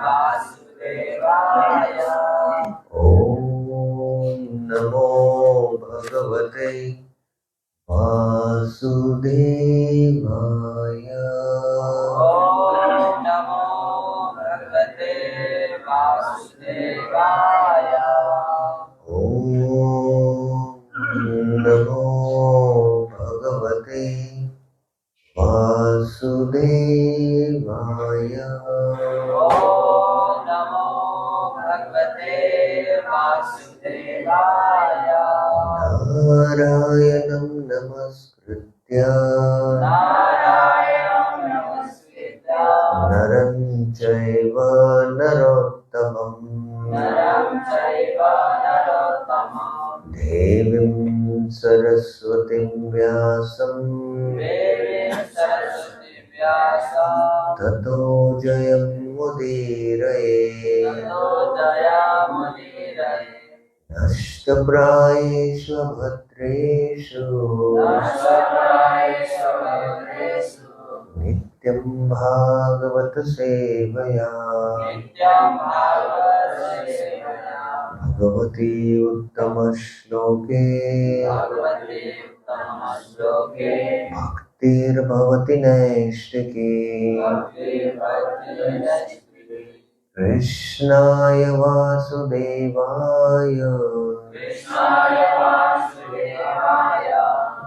वासुदेवाय। ओम नमो भगवते वासुदेवाय। ओम नमो भगवते वासुदेवाय। ओम नमो भगवते वासुदेवाय। ओम नमो भगवते वासुदेवाय। नारायणं नमस्कृत्य नरं चैव नरोत्तमं देवीं सरस्वतीं व्यासं ततो जयमुदीरये। नष्टप्रायेषु भद्रेषु नित्यं भागवत सेवया भगवती उत्तमश्लोके भक्तिर्भवति नैष्टिकी। कृष्णाय वासुदेवाय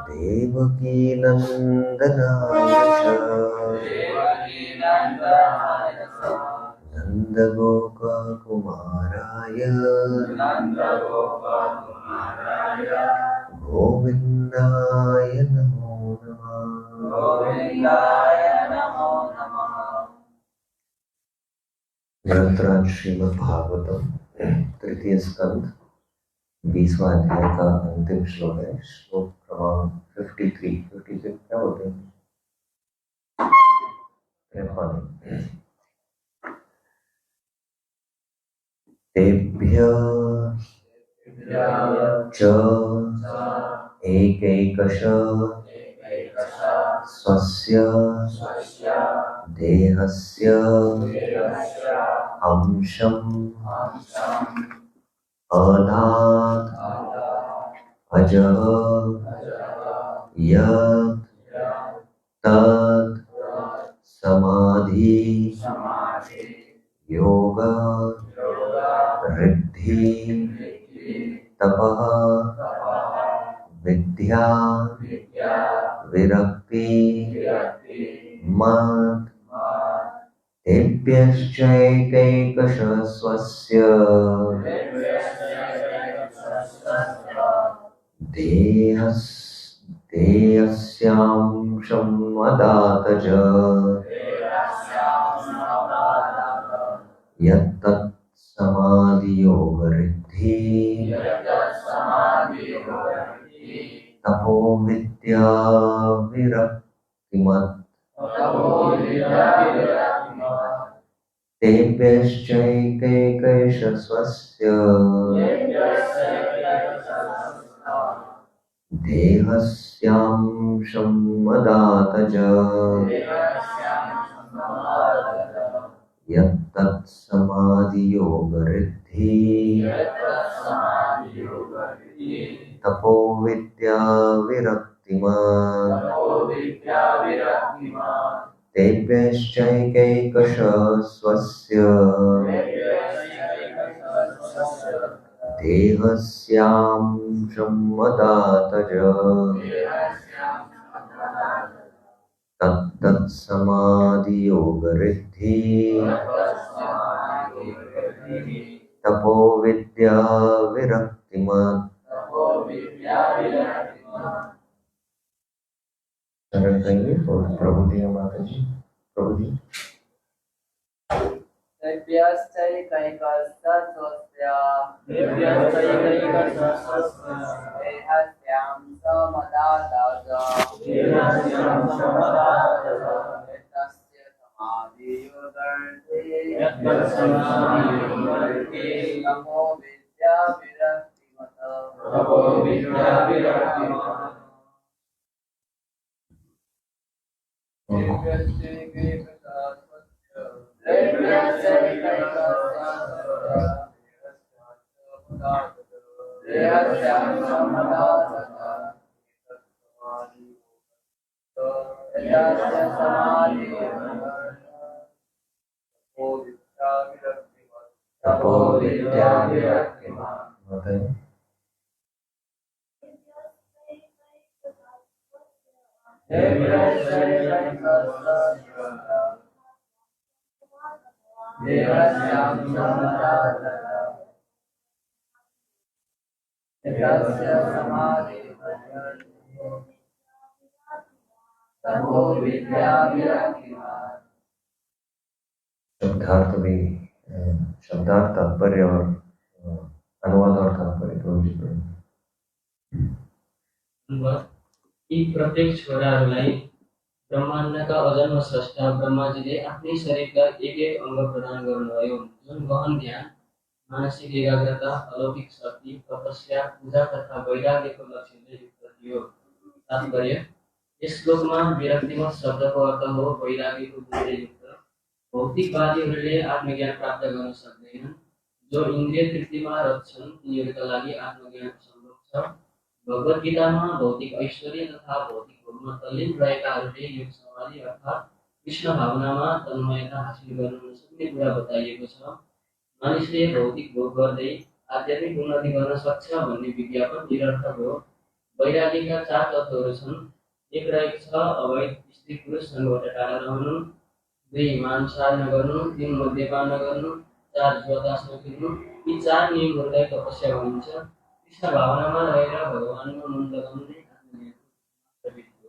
देवकी नंदनाय च नन्दगोपकुमाराय गोविन्दाय नमो नमः। ग्रंथराज श्रीमद् भागवतम तृतीय स्कंद 20वां अध्याय का अंतिम श्लोक है। श्लोक क्रमांक 53 क्या बोलते हैं? 53। तेभ्य च एकैकश स्वस्य देहस्य अंशम् अनात् अजः यत् तत् समाधि योग रिद्धि तपः विद्या विरक्ति मत् तेभ्यश्चैकैकश स्वस्य देहस्यांशम् अदातज यत्तत् समाधियोगरिद्धि तपो विद्या विरक्तिमत् तेभ्यश्चैकैकश स्वस्य देहस्यांशम् अदातज यत्तत् समाधियोगरिद्धि तपो विद्या विरक्तिमत् तेभ्यश्चैकैकश स्वस्य देहस्यांशम् अदातज तत्तत् समाधियोगरिद्धि तपो विद्या विरक्तिमत्। शरण कहेंगे प्रभु जी माता जी। प्रभु जी तपो विद्या विरक्तिमान्। शब्दार्थ भी, शब्दार्थ तात्पर्य और अनुवाद और तात्पर्य दोनों भी यी प्रत्येक छोराहरूलाई ब्रह्माण्डका अजन्म स्रष्टा ब्रह्माजीले आफ्नै शरीरका एक एक अङ्ग प्रदान गर्नुभयो, जुन गहन ध्यान, मानसिक एकाग्रता, अलौकिक शक्ति, तपस्या, पूजा तथा वैराग्यको लक्ष्यले युक्त थियो। तात्पर्य: यस श्लोकमा विरक्तिमत शब्दको अर्थ हो वैराग्यको गुणले युक्त। भौतिकवादीहरूले आत्मज्ञान प्राप्त गर्न सक्दैनन्। जो इन्द्रिय तृप्तिमा रत छन् तिनीहरूका लागि आत्मज्ञान सम्भव छ। भगवत गीतामा भौतिक ऐश्वर्य तथा भौतिक भोगमा तल्लीन रहेकाहरूले योग समाधि अर्थात् कृष्ण भावनामा तन्मयता हासिल गर्न नसक्ने कुरा बताइएको छ। मानिसले भौतिक भोग गर्दै आध्यात्मिक उन्नति गर्न सक्छ भन्ने विज्ञापन निरर्थक हो। वैराग्यका 4 तत्त्वहरू छन्। 1 रहेको छ अवैध स्त्री पुरुष सङ्गबाट टाढा रहनु, 2 मांसाहार नगर्नु, 3 मद्यपान नगर्नु, 4 जुवातास नखेल्नु। यी 4 नियमहरूलाई तपस्या भनिन्छ। कृष्ण भावनामा रहेर भगवानमा मन लगाउनु नै आत्मज्ञानको प्रवृत्ति हो।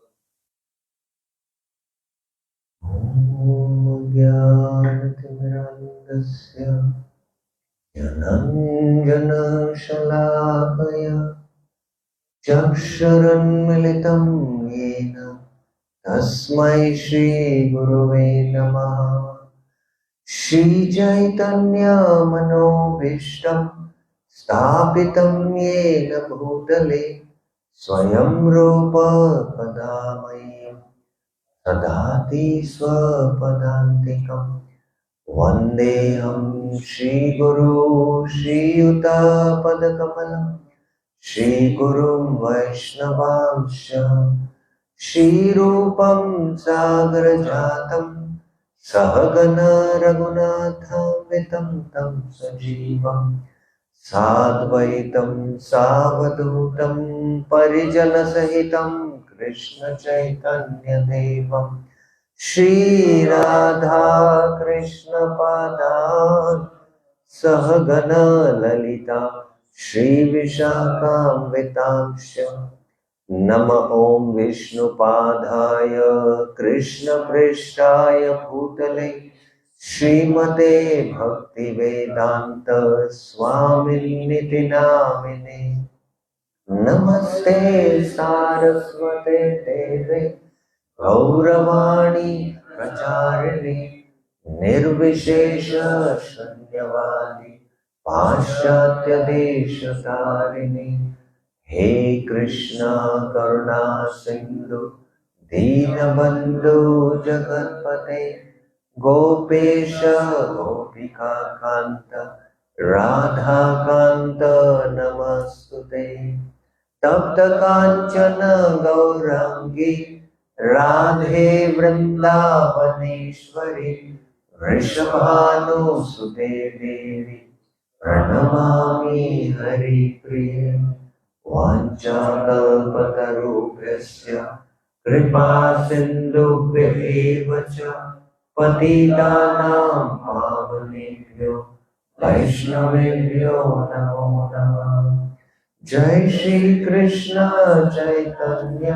ज्ञानतिमिरान्धस्य ज्ञानाञ्जनशलाकया चक्षुरुन्मीलितं येन तस्मै श्रीगुरवे नमः। श्रीचैतन्यमनोभीष्टं स्थापितं येन भूतले स्वयं रूप कदा मह्यं ददाति स्वपदान्तिकम्। वन्देऽहं श्रीगुरो श्रीयुतापदकमलं श्रीगुरुं वैष्णवांश्च। श्रीरूपं सागरजातं सहगण रघुनाथान्वितं तं सजीवं साद्वैतं सावधूतं परिजनसहितं कृष्णचैतन्यदेवं श्रीराधा कृष्णपादान् सहगण ललिता श्रीविशाखान्वितांश्च। नमः ॐ विष्णुपादाय कृष्णप्रेष्ठाय भूतले श्रीमते भक्तिवेदान्त स्वामिनिति नामिने। नमस्ते सारस्वते देवे गौरवाणी प्रचारिणे निर्विशेष शून्यवादी पाश्चात्य देशतारिणे। हे कृष्णा करुणा सिंधु दीनबंधु जगत्पते गोपेश गोपिका कांत राधा कांत नमस्तुते। तप्त कांचन गौरांगी राधे वृंदावनेश्वरी वृषभानुसुते देवी प्रणमामि हरिप्रिये। वाञ्छाकल्पतरुभ्यश्च कृपा सिन्धुभ्येव च पतितानां पावनेभ्यो वैष्णवेभ्यो नमो नमः। जय श्री कृष्ण चैतन्य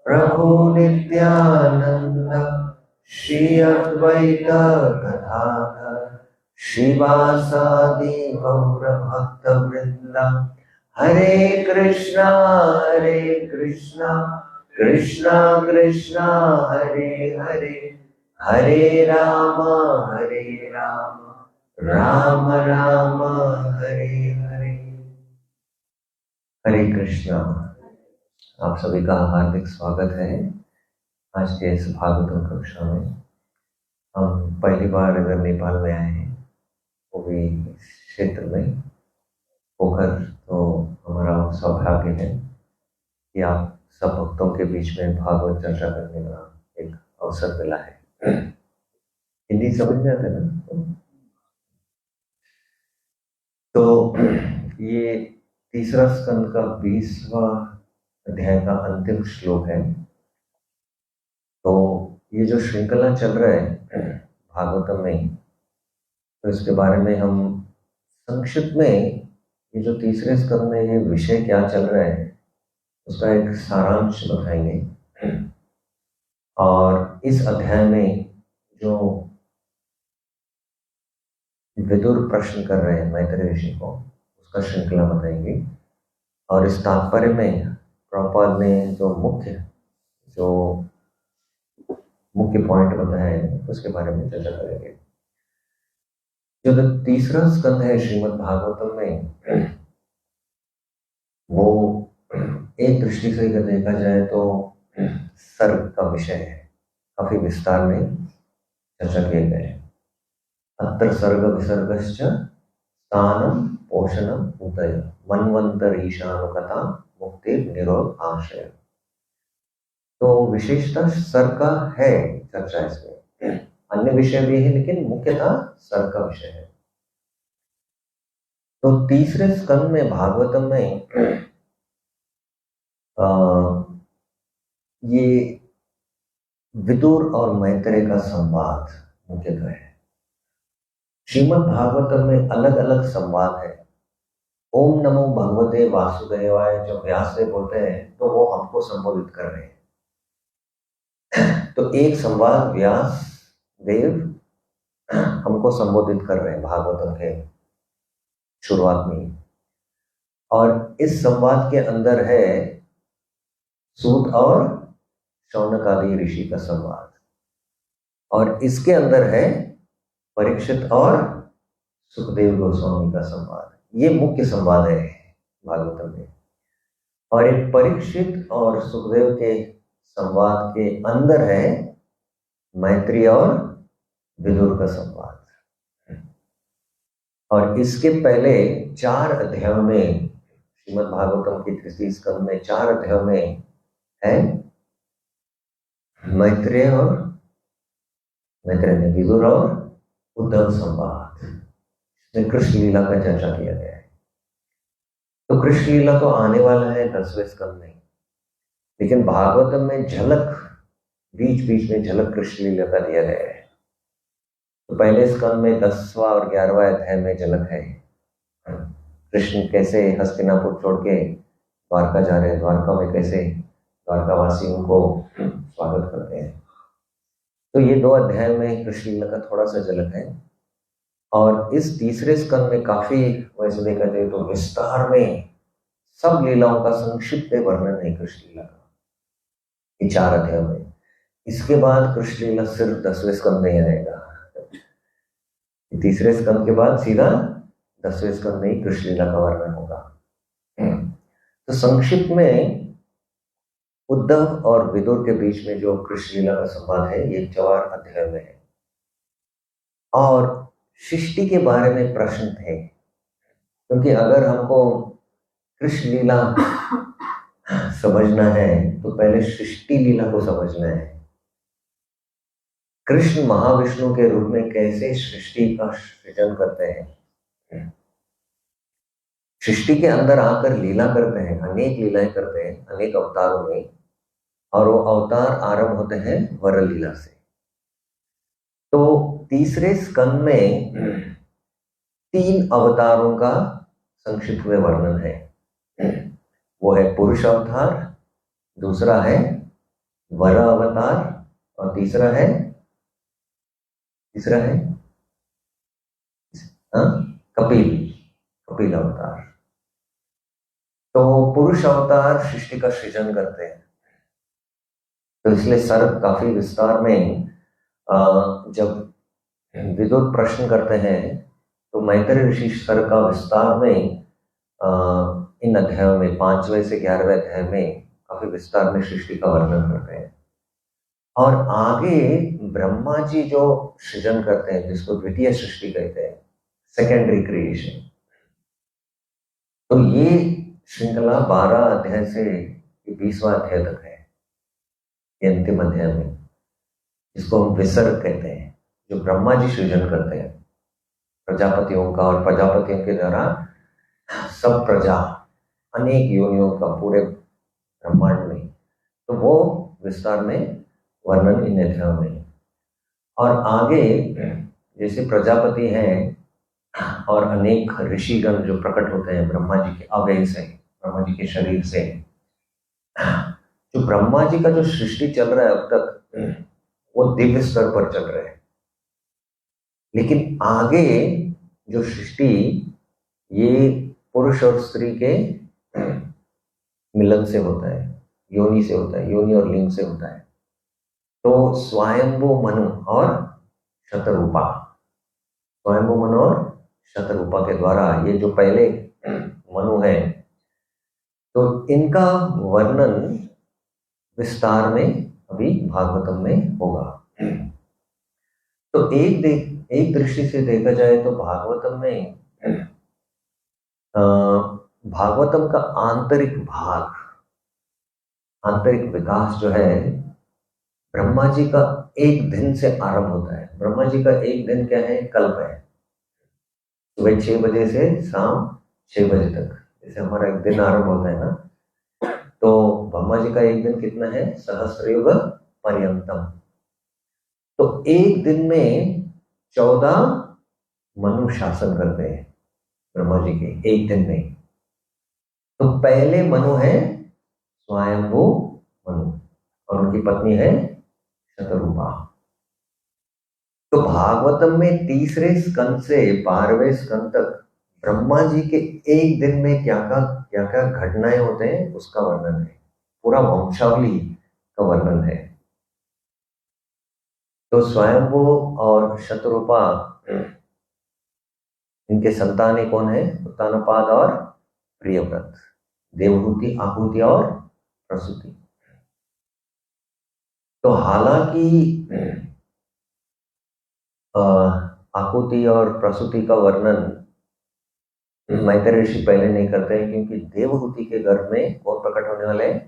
प्रभु नित्यानंद श्री अद्वैत गदाधर श्रीवासादि गौर भक्तवृंद। हरे कृष्णा कृष्णा कृष्णा हरे हरे हरे राम राम राम हरे हरे। हरे कृष्णा। आप सभी का हार्दिक स्वागत है आज के इस भागवतम कक्षा में। हम पहली बार अगर नेपाल में आए हैं, वो भी इस क्षेत्र में होकर, तो हमारा सौभाग्य है कि आप सब भक्तों के बीच में भागवत चर्चा करने का एक अवसर मिला है। हिंदी समझ में आता है ना? तो ये तीसरा स्कंद का 20वां अध्याय का अंतिम श्लोक है। तो ये जो श्रृंखला चल रहा है भागवतम में, तो इसके बारे में हम संक्षिप्त में, ये जो तीसरे स्कंद में ये विषय क्या चल रहा है उसका एक सारांश बताएंगे। और इस अध्याय में जो विदुर प्रश्न कर रहे हैं मैत्रेय ऋषि को, उसका श्रृंखला बताएंगे। और इस तात्पर्य में प्रभुपाद ने जो मुख्य पॉइंट बताया है उसके बारे में चर्चा करेंगे। जो तीसरा स्कंद है श्रीमद् भागवतम में, वो एक दृष्टि से अगर देखा जाए तो सर्ग का विषय है, काफी विस्तार में चर्चा किए गए हैं। अत्र सर्ग विसर्गश्च स्थानम पोषणम उदय मन्वंतरीशानुकथा मुक्ति निरोध आशय। तो विशेषता सर्ग का है चर्चा इसमें, अन्य विषय भी है लेकिन मुख्यतः सर्ग का विषय है। तो तीसरे स्कंद में भागवतम में ये विदुर और मैत्रेय का संवाद मुख्यतः है। श्रीमद् भागवतम में अलग अलग संवाद है। ओम नमो भगवते वासुदेवाय जो व्यास देव बोलते हैं, तो वो हमको संबोधित कर रहे हैं। तो एक संवाद व्यास देव हमको संबोधित कर रहे हैं भागवतम के शुरुआत में। और इस संवाद के अंदर है सूत और शौनक आदि ऋषि का संवाद, और इसके अंदर है परीक्षित और सुखदेव गोस्वामी का संवाद। ये मुख्य संवाद है भागवतम में। और एक परीक्षित और सुखदेव के संवाद के अंदर है मैत्रेय और विदुर का संवाद। और इसके पहले 4 अध्यायों में, श्रीमद् भागवतम की तृतीय स्कंद में 4 अध्यायों में है मैत्रेय ने विदुर और उद्धव संवाद, इसमें कृष्ण लीला का चर्चा किया गया है। तो कृष्ण लीला तो आने वाला है 10वें स्कंद में, लेकिन भागवतम में झलक, बीच बीच में झलक कृष्ण लीला का दिया गया है। तो पहले स्कंद में 10वां और 11वां अध्याय में झलक है, कृष्ण कैसे हस्तिनापुर छोड़ के द्वारका जा रहे हैं, द्वारका में कैसे द्वारकावासियों को स्वागत करते हैं। तो ये 2 अध्याय में कृष्ण लीला का थोड़ा सा झलक है। और इस तीसरे स्कंद में काफी, वैसे देखा जाए तो विस्तार में सब लीलाओं का संक्षिप्त वर्णन है कृष्ण लीला का, ये 4 अध्याय में। इसके बाद कृष्ण लीला सिर्फ 10वें स्कंद में आएगा। तीसरे स्कंद के बाद सीधा 10वें स्कंद में ही कृष्ण लीला का वर्णन होगा। तो संक्षिप्त में उद्धव और विदुर के बीच में जो कृष्ण लीला का संवाद है, ये 4 अध्याय में है। और सृष्टि के बारे में प्रश्न थे, क्योंकि अगर हमको कृष्ण लीला समझना है तो पहले सृष्टि लीला को समझना है। कृष्ण महाविष्णु के रूप में कैसे सृष्टि का सृजन करते हैं, सृष्टि के अंदर आकर लीला करते हैं, अनेक लीलाएं करते हैं अनेक अवतारों में। और वो अवतार आरंभ होते हैं वर लीला से। तो तीसरे स्कंद में 3 अवतारों का संक्षिप्त में वर्णन है। वो है पुरुष अवतार, दूसरा है वर अवतार, और तीसरा है कपिल अवतार। तो पुरुष अवतार सृष्टि का सृजन करते हैं, तो इसलिए सर्ग काफी विस्तार में, जब विदुर प्रश्न करते हैं तो मैत्रेय ऋषि सर्ग का विस्तार में इन अध्यायों में 5वें से 11वें अध्याय में काफी विस्तार में सृष्टि का वर्णन करते हैं। और आगे ब्रह्मा जी जो सृजन करते हैं, जिसको द्वितीय सृष्टि कहते हैं, सेकेंडरी क्रिएशन, तो ये श्रृंखला 12 अध्याय से 20वां अध्याय तक है, ये अंतिम अध्याय में, जिसको हम विसर्ग कहते हैं, जो ब्रह्मा जी सृजन करते हैं प्रजापतियों का, और प्रजापतियों के द्वारा सब प्रजा, अनेक योनियों का पूरे ब्रह्मांड में, तो वो विस्तार में वर्णन इन अध्यायों में। और आगे जैसे प्रजापति हैं और अनेक ऋषिगण जो प्रकट होते हैं ब्रह्मा जी के अवयव से, ब्रह्मा जी के शरीर से, जो ब्रह्मा जी का जो सृष्टि चल रहा है अब तक, वो दिव्य स्तर पर चल रहा है। लेकिन आगे जो सृष्टि, ये पुरुष और स्त्री के मिलन से होता है, योनि से होता है, योनि और लिंग से होता है। तो स्वयंभू मनु और शतरूपा, स्वयंभू मनु और शतरूपा के द्वारा ये जो पहले मनु है, तो इनका वर्णन विस्तार में अभी भागवतम में होगा। तो एक दृष्टि से देखा जाए तो भागवतम में भागवतम का आंतरिक भाग, आंतरिक विकास जो है, ब्रह्मा जी का एक दिन से आरंभ होता है। ब्रह्मा जी का एक दिन क्या है? कल्प है। सुबह 6 बजे से शाम 6 बजे तक, जैसे हमारा एक दिन आरंभ होता है ना, तो ब्रह्मा जी का एक दिन कितना है? सहस्रयुग पर्यंतम। तो एक दिन में 14 मनु शासन करते हैं ब्रह्मा जी के एक दिन में। तो पहले मनु है स्वयंभू मनु और उनकी पत्नी है शतरूपा। तो भागवतम में तीसरे स्कंद से 12वें स्कंद तक ब्रह्मा जी के एक दिन में क्या क्या घटनाएं होते हैं उसका वर्णन है, पूरा वंशावली का वर्णन है। तो स्वयंभू और शतरूपा, इनके संतानें कौन है? उत्तानपाद और प्रियव्रत, देवहूति, आहुति और प्रसूति। तो हालांकि आहुति और प्रसूति का वर्णन मैत्रेय ऋषि पहले नहीं करते हैं, क्योंकि देवहूति के गर्भ में कौन प्रकट होने वाले हैं?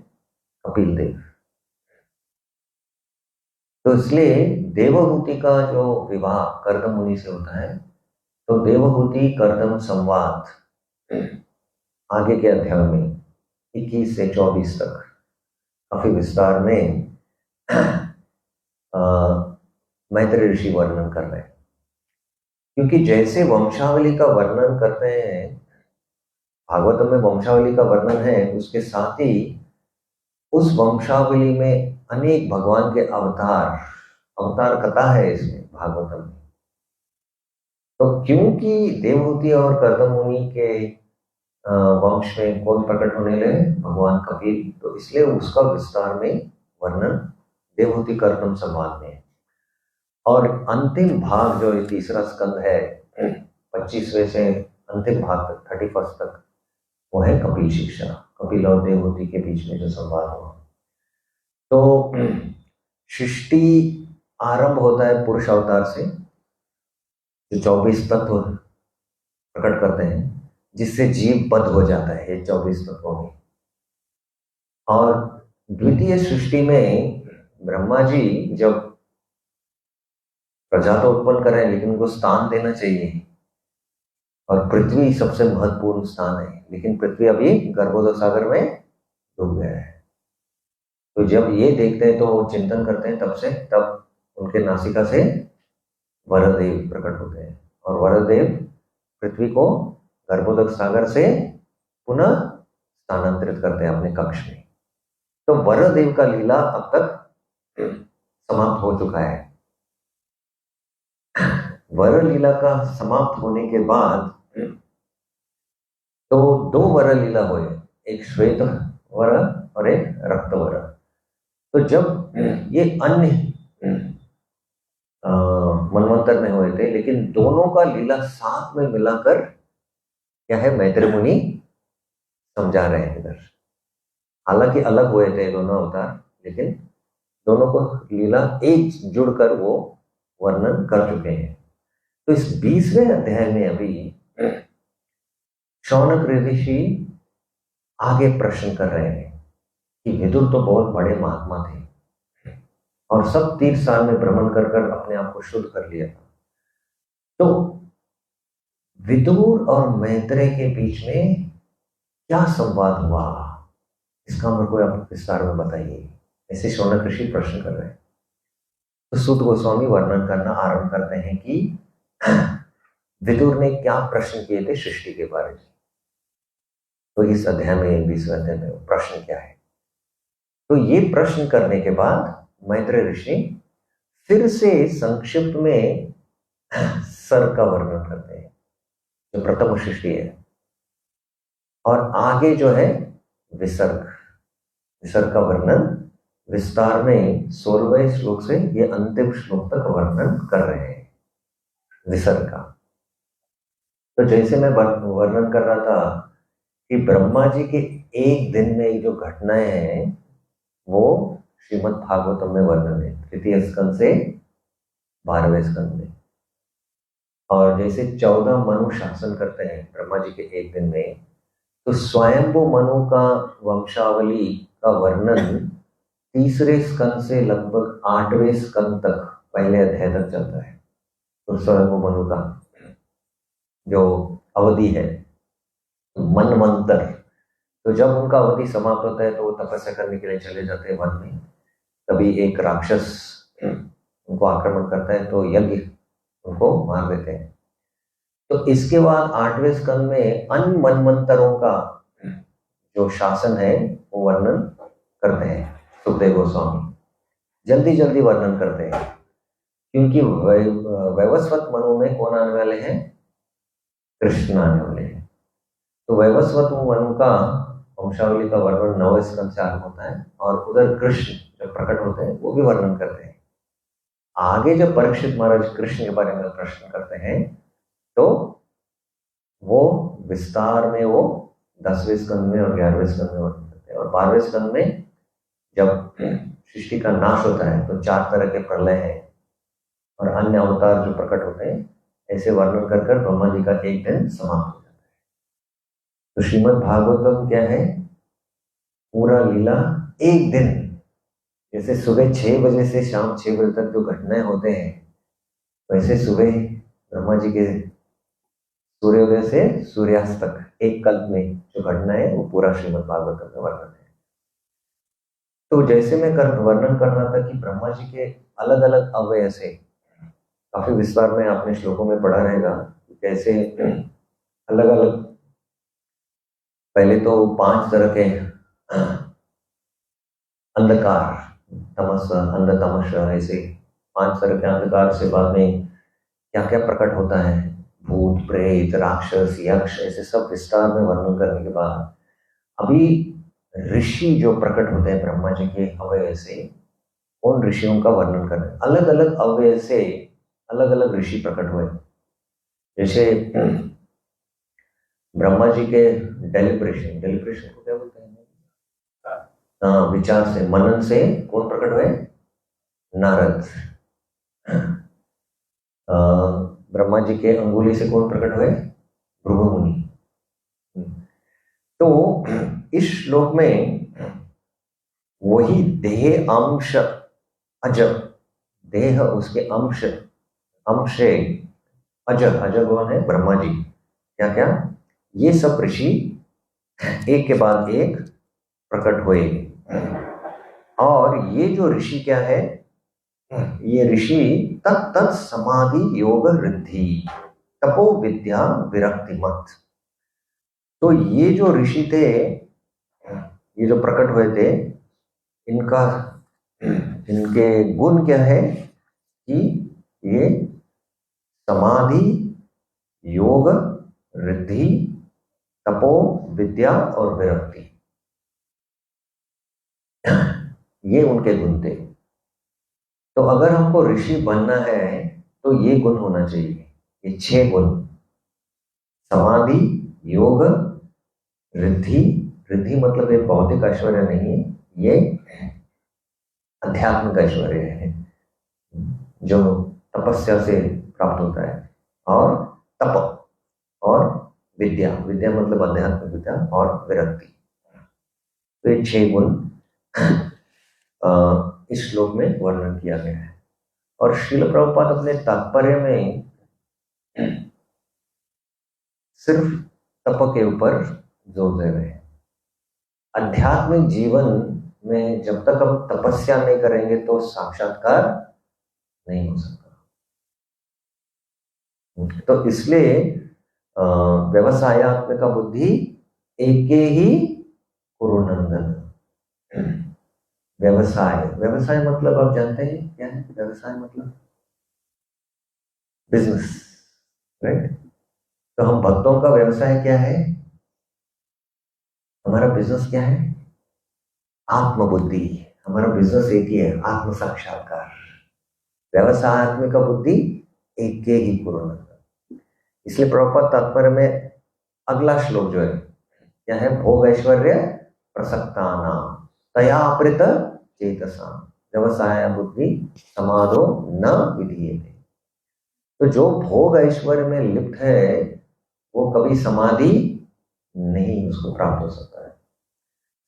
कपिल देव। तो इसलिए देवहूति का जो विवाह कर्दम मुनि से होता है, तो देवहूति कर्दम संवाद आगे के अध्याय में 21 से 24 तक काफी विस्तार में मैत्रेय ऋषि वर्णन कर रहे हैं। क्योंकि जैसे वंशावली का वर्णन करते हैं, भागवतम में वंशावली का वर्णन है, उसके साथ ही उस वंशावली में अनेक भगवान के अवतार कथा है इसमें भागवतम में। तो क्योंकि देवहूति और कर्दम मुनि के वंश में कौन प्रकट होने लगे? भगवान कपिल। तो इसलिए उसका विस्तार में वर्णन देवहूति कर्दम संवाद में। और अंतिम भाग जो तीसरा स्कंद है, 25वें से अंतिम भाग तक 31 तक, वो है कपिल शिक्षा, कपिल और देवहूति के बीच में जो संवाद हुआ। तो सृष्टि आरंभ होता है पुरुष अवतार से, जो 24 तत्व प्रकट करते हैं, जिससे जीव बद्ध हो जाता है ये 24 तत्वों में। और द्वितीय सृष्टि में ब्रह्मा जी जब प्रजा तो उत्पन्न कर रहे हैं, लेकिन उनको स्थान देना चाहिए, और पृथ्वी सबसे महत्वपूर्ण स्थान है, लेकिन पृथ्वी अभी गर्भोदक सागर में डूब गया है। तो जब ये देखते हैं तो वो चिंतन करते हैं, तब उनके नासिका से वरदेव प्रकट होते हैं, और वरदेव पृथ्वी को गर्भोदक सागर से पुनः स्थानांतरित करते हैं अपने कक्ष में। तो वरदेव का लीला अब तक समाप्त हो चुका है। वर लीला का समाप्त होने के बाद तो 2 वर लीला हुए, एक श्वेत वर और एक रक्त वर। तो जब ये अन्य मनवंतर में हुए थे, लेकिन दोनों का लीला साथ में मिलाकर क्या है, मैत्रेय मुनि समझा रहे हैं इधर। हालांकि अलग हुए थे दोनों अवतार, लेकिन दोनों को लीला एक जुड़कर वो वर्णन कर चुके हैं। तो इस 20वें अध्याय में अभी शौनक ऋषि आगे प्रश्न कर रहे हैं कि विदुर तो बहुत बड़े महात्मा थे और सब 30 साल में भ्रमण कर कर अपने आप को शुद्ध कर लिया था। तो विदुर और मैत्रेय के बीच में क्या संवाद हुआ, इसका मेरे को आप विस्तार में बताइए, ऐसे शौनक ऋषि प्रश्न कर रहे हैं। तो सूत गोस्वामी वर्णन करना आरंभ करते हैं कि विदुर ने क्या प्रश्न किए थे सृष्टि के बारे में। तो इस अध्याय में 20वें अध्याय में प्रश्न क्या है। तो ये प्रश्न करने के बाद मैत्रेय ऋषि फिर से संक्षिप्त में सर का वर्णन करते हैं, जो प्रथम सृष्टि है, और आगे जो है विसर्ग का वर्णन विस्तार में 16वें श्लोक से ये अंतिम श्लोक तक वर्णन कर रहे हैं विसर्ग का। तो जैसे मैं वर्णन कर रहा था कि ब्रह्मा जी के एक दिन में जो घटनाएं हैं वो श्रीमद् भागवतम में वर्णन है, 3य स्कंद से 12वें स्कंद में। और जैसे 14 मनु शासन करते हैं ब्रह्मा जी के एक दिन में, तो स्वयंभू मनु का वंशावली का वर्णन 3रे स्कंद से लगभग 8वें स्कंद तक, पहले अध्याय तक चलता है। तो स्वयंभू मनु का जो अवधि है मनवंतर, तो जब उनका अवधि समाप्त होता है तो वो तपस्या करने के लिए चले जाते हैं वन में। तभी एक राक्षस उनको आक्रमण करता है तो यज्ञ उनको मार देते हैं। तो इसके बाद 8वें स्कंद में अन्य मनवंतरों का जो शासन है वो वर्णन करते हैं सुखदेव गोस्वामी, जल्दी जल्दी वर्णन करते हैं, क्योंकि वैवस्वत मनु में कौन आने वाले हैं, कृष्ण आने वाले हैं। तो वैवस्वत मनु का वंशावली का वर्णन 9वें स्कंद से आरंभ होता है, और उधर कृष्ण जब प्रकट होते हैं वो भी वर्णन करते हैं। आगे जब परीक्षित महाराज कृष्ण के बारे में प्रश्न करते हैं तो वो विस्तार में वो 10वें स्कंद में और 11वें स्कंद में वर्णन करते हैं। और 12वें स्कंद में जब सृष्टि का नाश होता है तो 4 तरह के प्रलय हैं और अन्य अवतार जो प्रकट होते हैं, ऐसे वर्णन कर कर ब्रह्मा जी का एक दिन समाप्त हो जाता है। तो श्रीमद् भागवतम क्या है, पूरा लीला एक दिन, जैसे सुबह 6 बजे से शाम 6 बजे तक जो घटनाएं होते हैं, वैसे सुबह ब्रह्मा जी के सूर्योदय से सूर्यास्त तक एक कल्प में जो घटना है वो पूरा श्रीमद् भागवतम में वर्णन है। तो जैसे मैं वर्णन कर रहा था कि ब्रह्मा जी के अलग अलग अवयव से, काफी विस्तार में आपने श्लोकों में पढ़ा रहेगा कैसे अलग अलग, पहले तो 5 तरह के अंधकार, तमस, अंध तमस, ऐसे 5 तरह के अंधकार से बाद में क्या क्या प्रकट होता है, भूत प्रेत राक्षस यक्ष, ऐसे सब विस्तार में वर्णन करने के बाद अभी ऋषि जो प्रकट होते हैं ब्रह्मा जी के अवयव से, उन ऋषियों का वर्णन कर रहे हैं। अलग अलग अवयव से अलग अलग ऋषि प्रकट हुए। जैसे ब्रह्मा जी के डेलिब्रेशन को क्या बोलते हैं, विचार से, मनन से कौन प्रकट हुए, नारद। ब्रह्मा जी के अंगुली से कौन प्रकट हुए, भृगु मुनि। तो इस श्लोक में वही देह अंश अज, देह उसके अंश, अंशे अज, अज कौन है, ब्रह्मा जी, क्या क्या, ये सब ऋषि एक के बाद एक प्रकट हुए। और ये जो ऋषि क्या है, ये ऋषि तत् समाधि योग रिद्धि तपो विद्या विरक्ति मत। तो ये जो ऋषि थे, ये जो प्रकट हुए थे, इनके गुण क्या है कि ये समाधि योग रिद्धि तपो विद्या और विरक्ति, ये उनके गुण थे। तो अगर हमको ऋषि बनना है तो ये गुण होना चाहिए, ये 6 गुण, समाधि योग रिद्धि, रिद्धि मतलब ये भौतिक ऐश्वर्य नहीं है, ये आध्यात्मिक ऐश्वर्य है जो तपस्या से प्राप्त होता है, और तप और विद्या, विद्या मतलब आध्यात्मिक विद्या और विरक्ति। तो ये 6 गुण इस श्लोक में वर्णन किया गया है। और श्रील प्रभुपाद अपने तात्पर्य में सिर्फ तप के ऊपर जोर दे रहे हैं। आध्यात्मिक जीवन में जब तक हम तपस्या नहीं करेंगे तो साक्षात्कार नहीं हो सकता। तो इसलिए व्यवसायात्मिका बुद्धि एके ही कुरुनंदन। व्यवसाय, व्यवसाय मतलब आप जानते हैं क्या है? व्यवसाय मतलब बिजनेस, राइट? तो हम भक्तों का व्यवसाय क्या है? हमारा बिजनेस क्या है? आत्मबुद्धि। हमारा बिजनेस एक ही है, आत्म साक्षात्कार। व्यवसायात्मिका बुद्धि एक के ही कुरुनंदन। इसलिए प्रभुपाद तात्पर्य में अगला श्लोक जो है क्या है? भोग ऐश्वर्य प्रसक्तानां तया अपृत चेतसां व्यवसाय बुद्धि समाधो न विधीयते। तो जो भोग ऐश्वर्य में लिप्त है वो कभी समाधि नहीं उसको प्राप्त हो सकता है।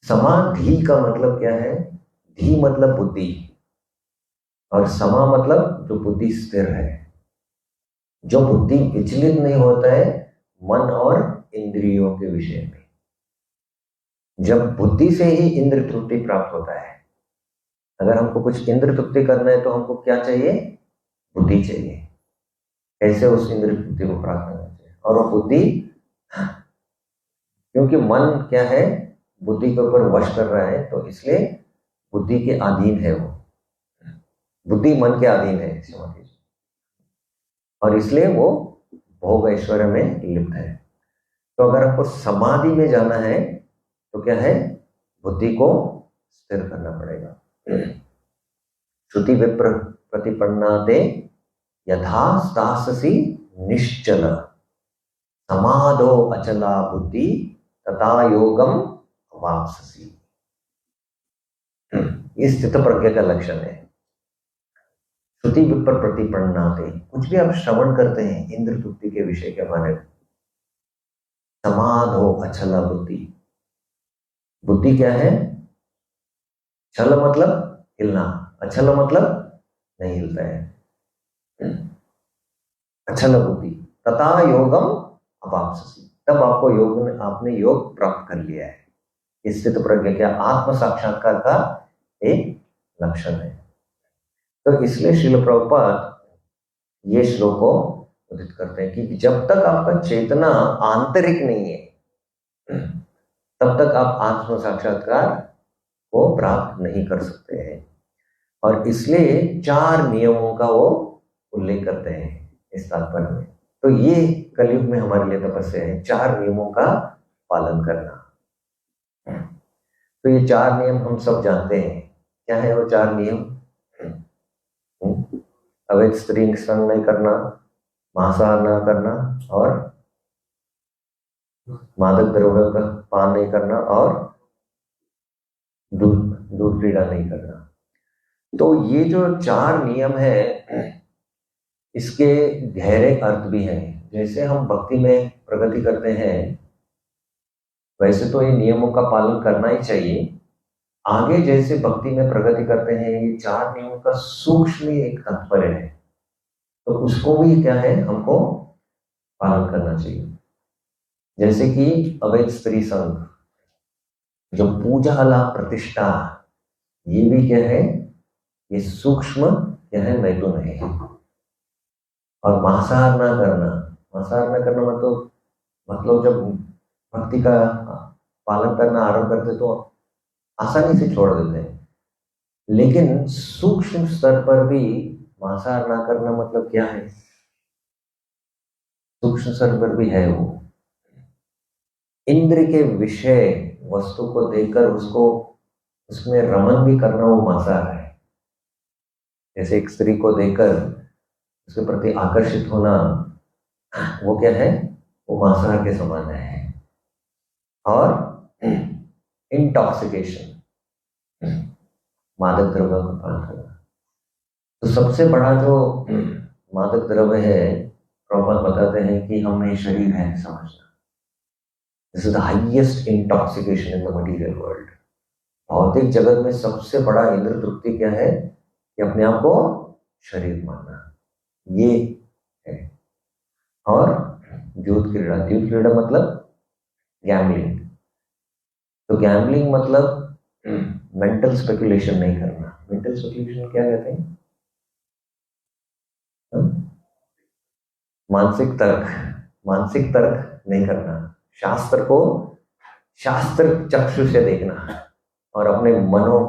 समाधि का मतलब क्या है? धी मतलब बुद्धि, और समा मतलब जो बुद्धि स्थिर है, जो बुद्धि विचलित नहीं होता है मन और इंद्रियों के विषय में। जब बुद्धि से ही इंद्र तृप्ति प्राप्त होता है। अगर हमको कुछ इंद्र तृप्ति करना है तो हमको क्या चाहिए? बुद्धि चाहिए। कैसे उस इंद्र तृप्ति को प्राप्त करना चाहिए? और वो बुद्धि, क्योंकि मन क्या है? बुद्धि के ऊपर वश कर रहा है, तो इसलिए बुद्धि के अधीन है वो। बुद्धि मन के अधीन है, समझ लीजिए, और इसलिए वो भोग ऐश्वर्य में लिप्त है। तो अगर आपको समाधि में जाना है तो क्या है? बुद्धि को स्थिर करना पड़ेगा। श्रुति विप्र प्रतिपन्नाते यथा स्थास्यसि निश्चल समाधो अचला बुद्धि तथा योगम अवाप्स्यसि। ये स्थित प्रज्ञा का लक्षण है। श्रुति विप्र प्रतिपन्नाते, कुछ भी आप श्रवण करते हैं इंद्र तृप्ति के विषय के बारे में, समाधो अचला बुद्धि। बुद्धि क्या है? छल मतलब हिलना, अचल मतलब नहीं हिलता है। अचल बुद्धि तथा योगम अवाप्स्यसि, तब आपको योग में आपने योग प्राप्त कर लिया है। स्थित प्रज्ञा क्या? आत्म साक्षात्कार का एक लक्षण है। तो इसलिए श्रील प्रभुपाद ये श्लोक को उदित करते हैं कि जब तक आपका चेतना आंतरिक नहीं है तब तक आप आत्म साक्षात्कार को प्राप्त नहीं कर सकते हैं। और इसलिए 4 नियमों का वो उल्लेख करते हैं इस तात्पर्य में। तो ये कलयुग में हमारे लिए तपस्या है, 4 नियमों का पालन करना। तो ये 4 नियम हम सब जानते हैं। क्या है वो 4 नियम? अवैध स्त्री संग नहीं करना, मांसाहार न करना, और मादक द्रव्य का पान नहीं करना, और दूध पीड़ा नहीं करना। तो ये जो 4 नियम है इसके गहरे अर्थ भी हैं। जैसे हम भक्ति में प्रगति करते हैं वैसे तो ये नियमों का पालन करना ही चाहिए। आगे जैसे भक्ति में प्रगति करते हैं ये 4 नियमों का सूक्ष्म एक तात्पर्य है, तो उसको भी क्या है? हमको पालन करना चाहिए। जैसे कि अवैध स्त्री संग, जो पूजा लाभ प्रतिष्ठा, ये भी क्या है? ये सूक्ष्म क्या है? मैथुन है। और मांसाहार ना करना, मांसाहार ना करना मतलब जब भक्ति का पालन करना आरंभ करते तो आसानी से छोड़ देते हैं, लेकिन सूक्ष्म स्तर पर भी मांसाहार ना करना मतलब क्या है? सूक्ष्म स्तर पर भी है वो इंद्र के विषय वस्तु को देखकर उसको उसमें रमन भी करना, वो मांसाहार है। जैसे एक स्त्री को देखकर उसके प्रति आकर्षित होना, वो क्या है? वो मांसाहार के समान है। और इंटॉक्सिकेशन, मादक द्रव्य का पान करना। तो सबसे बड़ा जो मादक द्रव्य है, प्रभुपाद बताते हैं कि हम ये शरीर है समझना। This is the highest intoxication in the material world. भौतिक जगत में सबसे बड़ा इंद्र तृप्ति क्या है कि अपने आप को शरीर मानना, ये है। और द्यूत क्रीड़ा मतलब गैम्बलिंग। तो गैम्बलिंग मतलब मेंटल स्पेकुलेशन नहीं करना। मेंटल स्पेकुलेशन क्या कहते हैं? मानसिक तर्क नहीं करना। शास्त्र को शास्त्र चक्षु से देखना और अपने मनो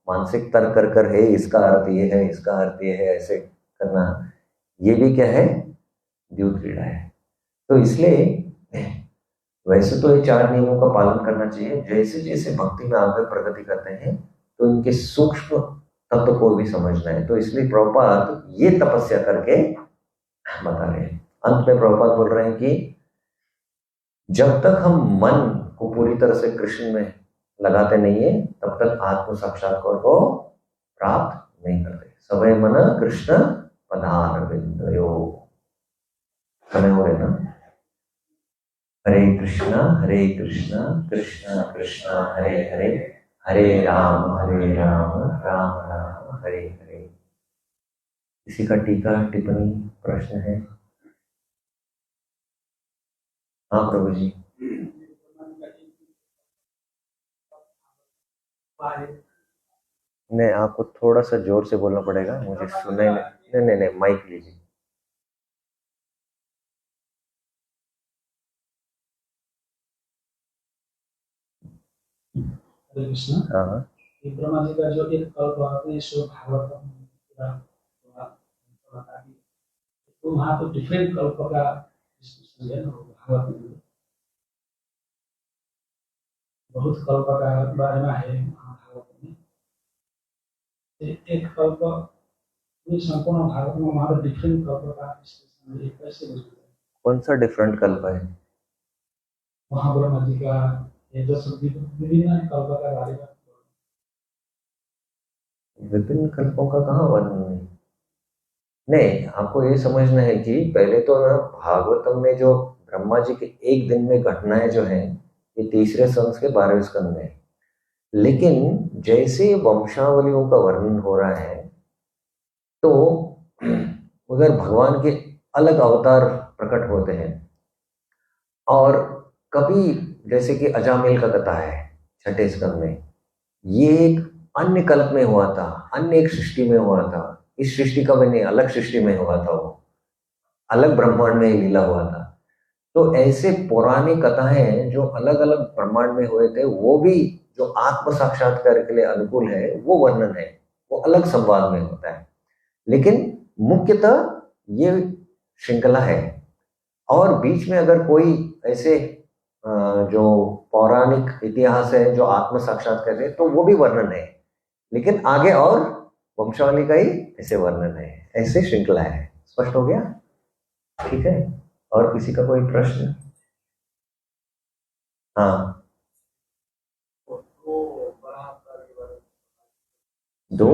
मानसिक तर्क कर हे इसका अर्थ ये है, इसका अर्थ ये है, ऐसे करना, ये भी क्या है? द्यूत क्रीड़ा है। तो इसलिए वैसे तो ये 4 नियमों का पालन करना चाहिए। जैसे जैसे भक्ति में आगे प्रगति करते हैं तो इनके सूक्ष्म तत्व को भी समझना है। तो इसलिए प्रभुपाद ये तपस्या करके बता रहे हैं। अंत में प्रभुपाद बोल रहे हैं कि जब तक हम मन को पूरी तरह से कृष्ण में लगाते नहीं है तब तक आत्म साक्षात्कार को प्राप्त नहीं करते। सवै मन कृष्ण पदारविंदयो। समय हो रहे ना? हरे कृष्णा कृष्ण कृष्ण हरे हरे, हरे राम राम राम हरे हरे। किसी का टीका टिप्पणी प्रश्न है? हाँ प्रभु जी। नहीं, आपको थोड़ा सा जोर से बोलना पड़ेगा, मुझे सुनाई नहीं। नहीं नहीं, माइक लीजिए। हरे कृष्ण। हाँ, ब्रह्मा जी का जो एक कल्प आपने सो भागवत तो वहाँ तो डिफरेंट कल्प का डिस्कशन है भागवत में, बहुत कल्प का बारे में है भागवत में। एक कल्प संपूर्ण भारत में हमारा डिफरेंट कल्प का डिस्कशन है, कैसे बोलते हैं? कौन सा डिफरेंट कल्प है? वहाँ ब्रह्मा जी का ये जो सब विभिन्न कल्प का बारे में। विभिन्न कल्पों का कहाँ वर्णन है? नहीं, आपको ये समझना है कि पहले तो ना भागवतम में जो ब्रह्मा जी के एक दिन में घटनाएं जो हैं ये 3रे स्कंद के 12वें स्कंद में है। लेकिन जैसे वंशावलियों का वर्णन हो रहा है तो उधर भगवान के अलग अवतार प्रकट होते हैं। और कभी जैसे कि अजामिल का कथा है 6ठे स्कंद में, ये एक अन्य कल्प में हुआ था, अन्य एक सृष्टि में हुआ था। इस सृष्टि का भी नहीं, अलग सृष्टि में हुआ था, वो अलग ब्रह्मांड में लीला हुआ था। तो ऐसे पौराणिक कथाएं जो अलग अलग ब्रह्मांड में हुए थे वो भी जो आत्म साक्षात्कार के लिए अनुकूल है वो वर्णन है, वो अलग संवाद में होता है। लेकिन मुख्यतः ये श्रृंखला है। और बीच में अगर कोई ऐसे जो पौराणिक इतिहास है जो आत्म साक्षात्कार है तो वो भी वर्णन है। लेकिन आगे और वंशावली का ही ऐसे वर्णन है, ऐसे श्रृंखला है। स्पष्ट हो गया? ठीक है। और किसी का कोई प्रश्न? हाँ, दो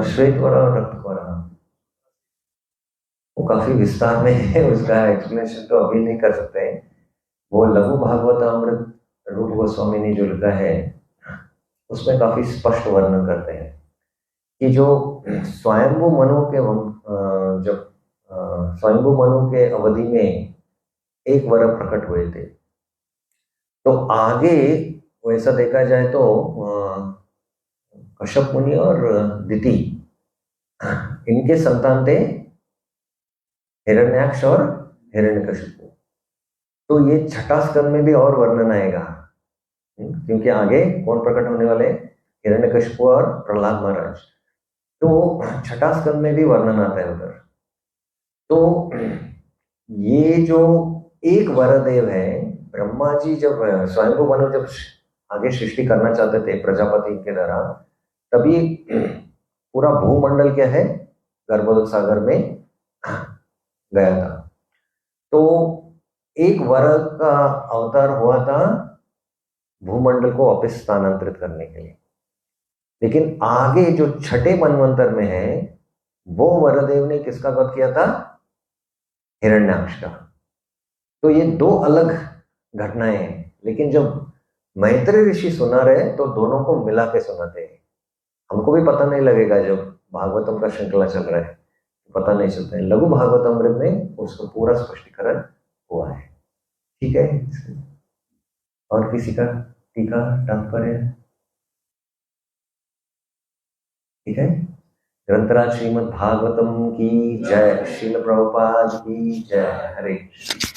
श्वेत वरा और रक्त वरा, वो काफी विस्तार में है, उसका एक्सप्लेनेशन तो अभी नहीं कर सकते हैं। वो लघु भागवतामृत रूप गोस्वामी ने जो लिखा है उसमें काफी स्पष्ट वर्णन करते हैं कि जो स्वयंभू मनु के जब स्वयंभू मनु के अवधि में एक वर प्रकट हुए थे, तो आगे वैसा देखा जाए तो कश्यप मुनि और दिति इनके संतान थे हिरण्याक्ष और हिरण्यकशिपु। तो ये 6ठा स्कंद में भी और वर्णन आएगा, क्योंकि आगे कौन प्रकट होने वाले? हिरण्यकशिपु और प्रहलाद महाराज। तो 6ठा स्कंद में भी वर्णन आता है उधर। तो ये जो एक वरदेव है, ब्रह्मा जी जब स्वयंभू मनु जब आगे सृष्टि करना चाहते थे प्रजापति के द्वारा, तभी पूरा भूमंडल क्या है गर्भोदक सागर में गया था। तो एक वर का अवतार हुआ था भूमंडल को वापस स्थानांतरित करने के लिए। लेकिन आगे जो छठे मनवंतर में है वो वरुदेव ने किसका वध किया था? हिरण्याक्ष का। तो ये दो अलग घटनाएं हैं, लेकिन जब मैत्रेय ऋषि सुना रहे तो दोनों को मिला के सुनाते हैं। हमको भी पता नहीं लगेगा जब भागवतम का श्रृंखला चल रहा है, पता नहीं चलता है। लघु भागवतमृत में उसको पूरा स्पष्टीकरण हुआ है। ठीक है, और किसी का टीका तात्पर्य? ठीक है। ग्रंथराज श्रीमद् भागवतम की जय, श्रील प्रभुपाद की जय। हरे कृष्ण।